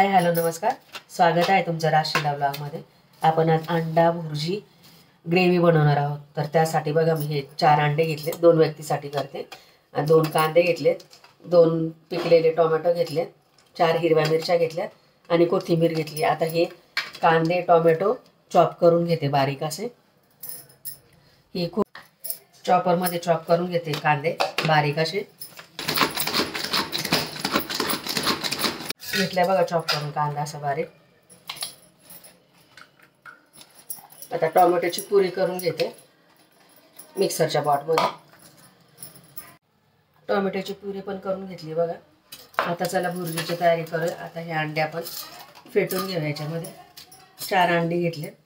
Hi hello नमस्कार, स्वागत आहे तुमचं राशीला ब्लॉगमध्ये। आपण आज अंडा भुर्जी ग्रेव्ही बनवणार आहोत। तर त्यासाठी बघा मी हे 4 अंडे घेतले, 2 व्यक्तीसाठी करते। 2 कांदे घेतले, 2 पिकलेले टोमॅटो घेतले, 4 हिरव्या मिरच्या घेतल्या आणि कोथिंबीर घेतली। आता हे कांदे टोमॅटो चॉप करून घेते बारीक असे। हे खूप चॉपरमध्ये चॉप करून घेते कांदे बारीक असे घेतल्या बघा, चॉप करून कांदा असा बारीक। आता टोमॅटोची प्युरी करून घेते मिक्सरच्या पॉटमध्ये। टोमॅटोची प्युरी पण करून घेतली बघा। आता चला भुर्जीची तयारी करूया। आता हे अंडे आपण फेटून घेऊया याच्यामध्ये। 4 अंडे घेतले।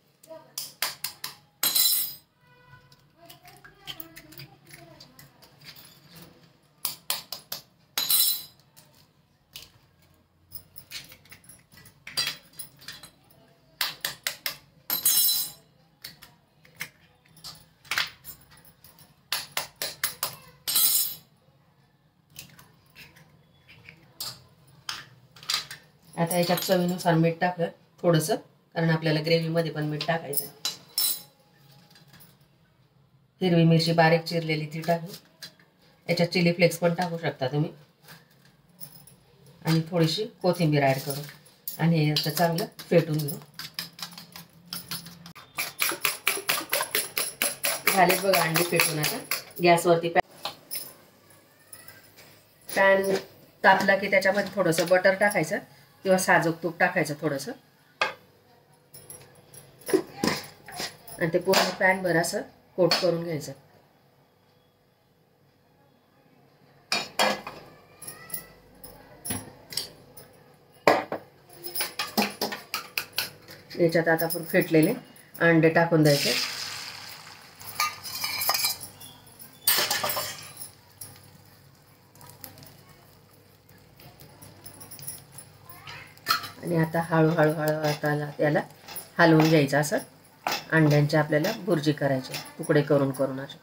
आता याच्यात चवीनुसार मीठ टाकलं थोडंसं, कारण आपल्याला ग्रेव्हीमध्ये पण मीठ टाकायचं आहे। हिरवी मिरची बारीक चिरलेली ती टाकू। याच्यात चिली फ्लेक्स पण टाकू शकता तुम्ही आणि थोडीशी कोथिंबीर ॲड करू आणि हे आता चांगलं फेटून घेऊ। झाले बघा अंडी फेटून। आता गॅसवरती पॅन तापला की त्याच्यामध्ये थोडंसं बटर टाकायचं किंवा साजूक तूप टाकायचं थोडंसं, आणि ते पूर्ण पॅनभर असं कोट करून घ्यायचं। याच्यात आता आपण फेटलेले अंडे टाकून द्यायचे आणि आता हळूहळू त्याला हलवून घ्यायचं। असं अंड्यांचे आपल्याला भुर्जी करायची, तुकडे करून करून असे।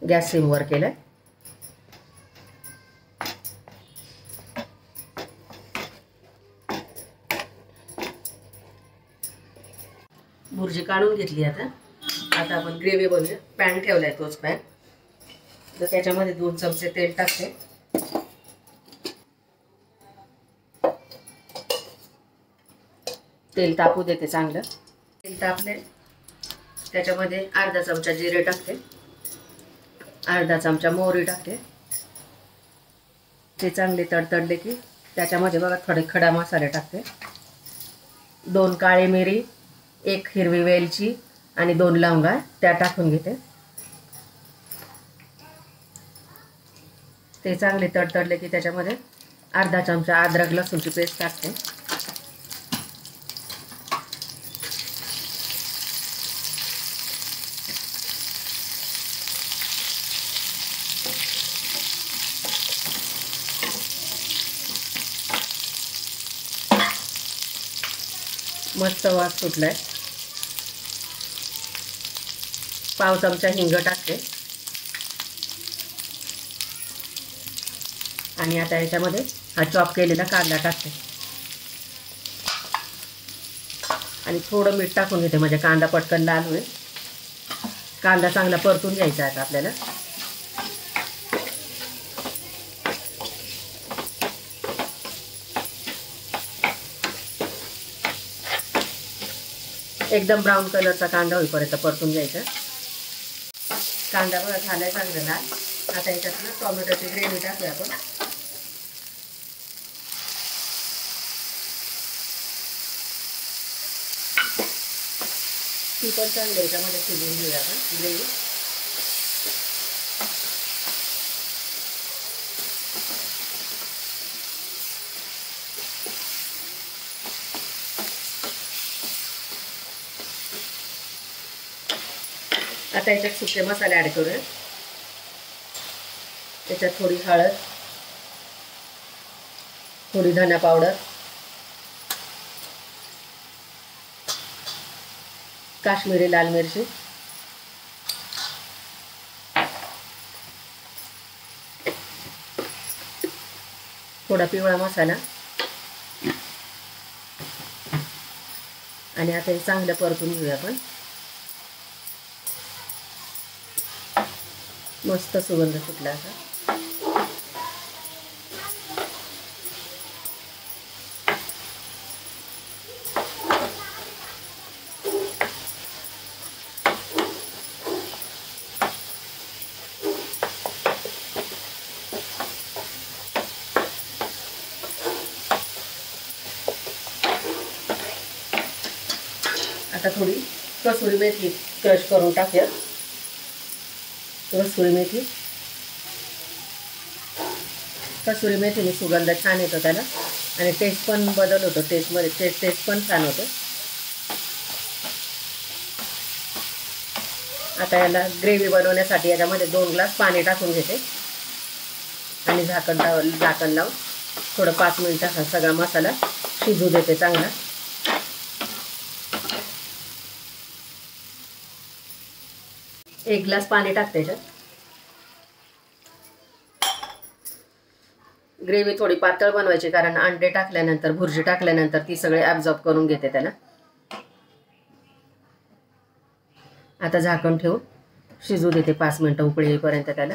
गॅस सिमवर केलाय। भुर्जी काढून घेतली। आता आपण ग्रेव्ही बनवूया। पॅन ठेवलाय तोच पॅन, तर त्याच्यामध्ये 2 चमचे तेल टाकते। तेल तापू देते चांगलं। तेल तापले त्याच्यामध्ये अर्धा चमचा जिरे टाकते, अर्धा चमचा मोहरी टाकते। ते चांगले तडतडले की त्याच्यामध्ये बघा थोडे खडा मसाले टाकते। 2 काळी मिरी, 1 हिरवी वेलची आणि 2 लवंगा त्या टाकून घेते। ते चांगले तडतडले की त्याच्यामध्ये अर्धा चमचा अद्रक लसूणची पेस्ट टाकते। मस्त वास सुटलाय। पाव चमचा हिंग टाकते आणि आता याच्यामध्ये हा चॉप केलेला कांदा टाकते आणि थोडं मीठ टाकून घेते, म्हणजे कांदा पटकन लाल होईल। कांदा चांगला परतून घ्यायचा आहे आपल्याला। एकदम ब्राऊन कलरचा कांदा होईपर्यंत परतून घ्यायचा। कांदा बघा झालाय चांगला लाल। आता याच्यात ना टोमॅटोची ग्रेव्ही टाकूया आपण। ती पण चांगली याच्यामध्ये शिजवून घेऊया आपण ग्रेव्ही। आता याच्यात सुके मसाले ॲड करूया। त्याच्यात थोडी हळद, थोडी धना पावडर, काश्मीरी लाल मिरची, थोडा पिवळा मसाला आणि आता हे चांगलं परतून घेऊया आपण. मस्त सुगंध सुटला आता. आता थोडी कसुरी मेथी क्रश करून टाकूया. कसुरी मेथीने सुगंध छान येतो त्याला आणि टेस्ट पण बदल होतो. टेस्टमध्ये टेस्ट पण छान होतो. आता याला ग्रेव्ही बनवण्यासाठी याच्यामध्ये 2 ग्लास पाणी टाकून घेते आणि झाकण लावून थोडं 5 मिनिटं हा सगळा मसाला शिजू देते चांगला. एक ग्लास पाणी टाकते याच्यात. ग्रेव्ही थोडी पातळ बनवायची कारण अंडे टाकल्यानंतर भुर्जी टाकल्यानंतर ती सगळे ॲब्झॉर्ब करून घेते त्याला. आता झाकण ठेवून शिजू देते 5 मिनिटं उकळी येईपर्यंत त्याला.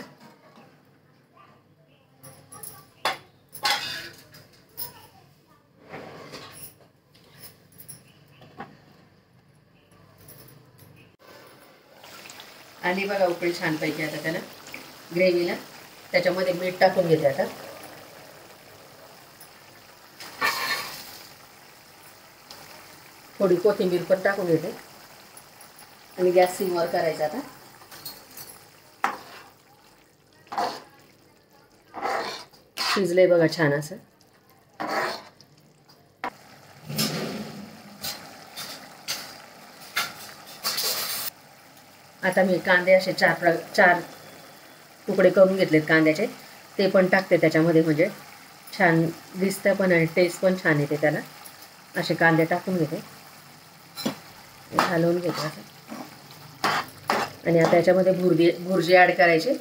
आणि बघा उकळी छानपैकी आता त्याला ग्रेव्हीला. त्याच्यामध्ये मीठ टाकून घेते आता. थोडी कोथिंबीर पण टाकून घेते आणि गॅस सिमवर करायचा आता. शिजलंय बघा छान असं. आता मी कांदे असे 4 तुकडे करून घेतलेत कांद्याचे. ते पण टाकते त्याच्यामध्ये म्हणजे छान दिसतं पण आणि टेस्ट पण छान येते त्याला. असे कांदे टाकून घेते, घालवून घेते असं. आणि आता याच्यामध्ये भुर्जी ॲड करायची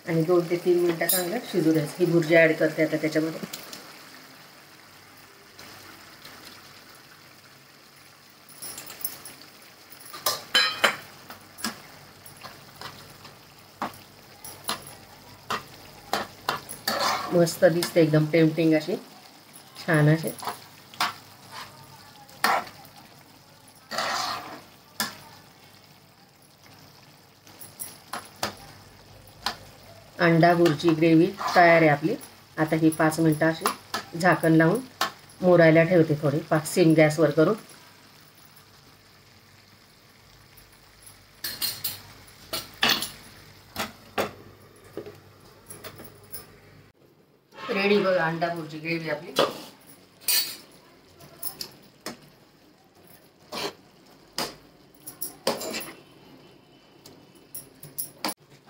आणि 2 ते 3 मिनटं चांगलं शिजू द्यायचं. ही भुर्जी ॲड करते आता त्याच्यामध्ये. मस्त दिसते एकदम टेम्पटिंग अशी छान असे. अंडा भुर्जी ग्रेव्ही तयार आहे आपली. आता ही 5 मिनिटं अशी झाकण लावून मुरायला ठेवते थोडी सिम गॅसवर करून. रेडी बघा अंडा भुर्जी ग्रेव्ही आपली.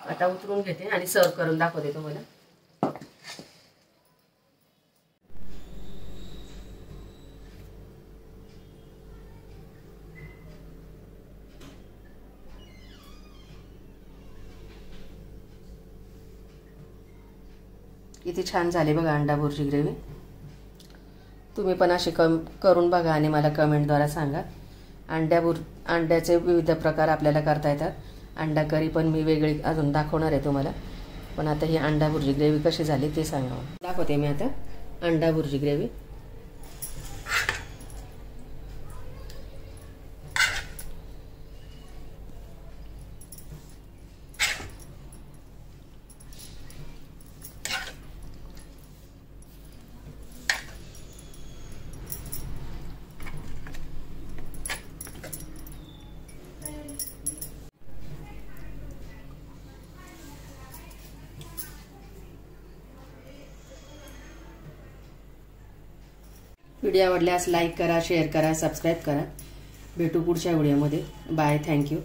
आता उतरून घेते आणि सर्व करून दाखवते तुम्हाला. किती छान झाले बघा अंडा भुर्जी ग्रेव्ही. तुम्ही पण असे करून बघा आणि मला कमेंटद्वारे सांगा. अंड्याचे विविध प्रकार आपल्याला करता येतात. अंडा करी पण मी वेगळी अजून दाखवणार आहे तुम्हाला. पण आता ही अंडा भुर्जी ग्रेव्ही कशी झाली ते सांगा. दाखवते मी आता अंडा भुर्जी ग्रेव्ही. व्हिडिओ आवडल्यास लाईक करा, शेअर करा, सबस्क्राईब करा. भेटू पुढच्या व्हिडिओमध्ये. बाय. थँक्यू.